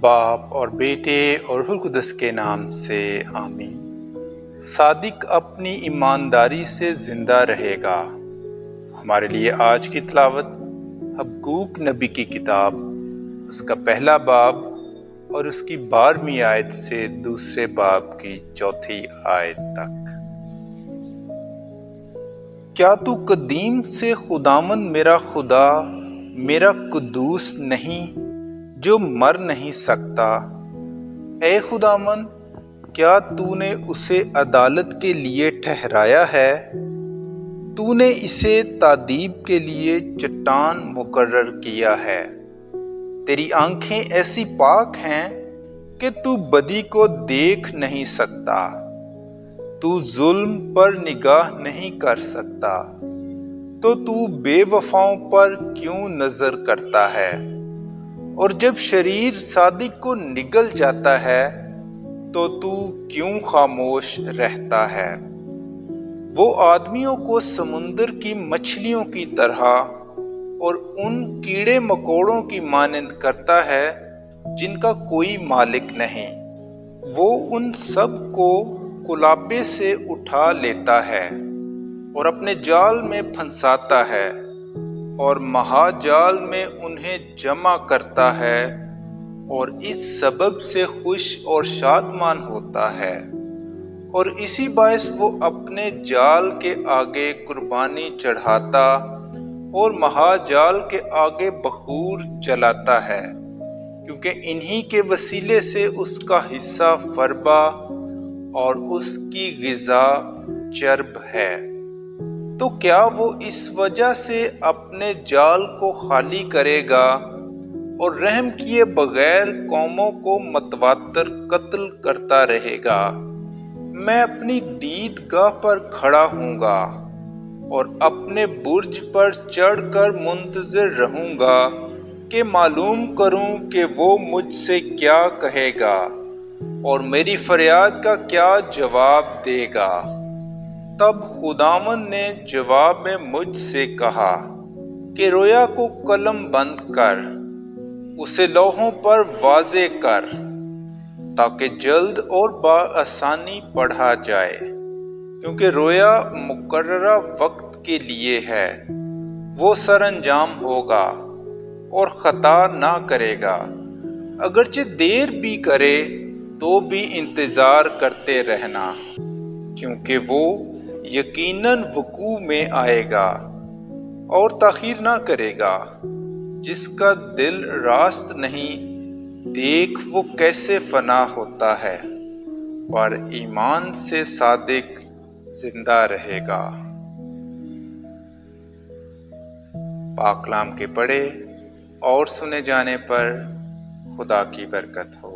باپ اور بیٹے اور روح القدس کے نام سے آمین۔ صادق اپنی ایمانداری سے زندہ رہے گا۔ ہمارے لیے آج کی تلاوت حبقوق نبی کی کتاب، اس کا پہلا باب اور اس کی 12ویں آیت سے دوسرے باب کی 4تھی آیت تک۔ کیا تو قدیم سے خداوند میرا خدا، میرا قدوس نہیں جو مر نہیں سکتا؟ اے خداوند، کیا تو نے اسے عدالت کے لیے ٹھہرایا ہے؟ تو نے اسے تادیب کے لیے چٹان مقرر کیا ہے۔ تیری آنکھیں ایسی پاک ہیں کہ تو بدی کو دیکھ نہیں سکتا، تو ظلم پر نگاہ نہیں کر سکتا، تو بے وفاؤں پر کیوں نظر کرتا ہے؟ اور جب شریر صادق کو نگل جاتا ہے تو کیوں خاموش رہتا ہے؟ وہ آدمیوں کو سمندر کی مچھلیوں کی طرح اور ان کیڑے مکوڑوں کی مانند کرتا ہے جن کا کوئی مالک نہیں۔ وہ ان سب کو کلابے سے اٹھا لیتا ہے اور اپنے جال میں پھنساتا ہے اور مہا جال میں انہیں جمع کرتا ہے، اور اس سبب سے خوش اور شادمان ہوتا ہے، اور اسی باعث وہ اپنے جال کے آگے قربانی چڑھاتا اور مہا جال کے آگے بخور جلاتا ہے، کیونکہ انہی کے وسیلے سے اس کا حصہ فربہ اور اس کی غذا چرب ہے۔ تو کیا وہ اس وجہ سے اپنے جال کو خالی کرے گا اور رحم کیے بغیر قوموں کو متواتر قتل کرتا رہے گا؟ میں اپنی دید گاہ پر کھڑا ہوں گا اور اپنے برج پر چڑھ کر منتظر رہوں گا کہ معلوم کروں کہ وہ مجھ سے کیا کہے گا اور میری فریاد کا کیا جواب دے گا۔ تب خداوند نے جواب میں مجھ سے کہا کہ رویا کو قلم بند کر، اسے لوحوں پر واضح کر، تاکہ جلد اور بآسانی پڑھا جائے، کیونکہ رویا مقررہ وقت کے لیے ہے، وہ سر انجام ہوگا اور خطا نہ کرے گا، اگرچہ دیر بھی کرے تو بھی انتظار کرتے رہنا، کیونکہ وہ یقیناً وقوع میں آئے گا اور تاخیر نہ کرے گا۔ جس کا دل راست نہیں، دیکھ وہ کیسے فنا ہوتا ہے، پر ایمان سے صادق زندہ رہے گا۔ پاک کلام کے پڑھے اور سنے جانے پر خدا کی برکت ہو۔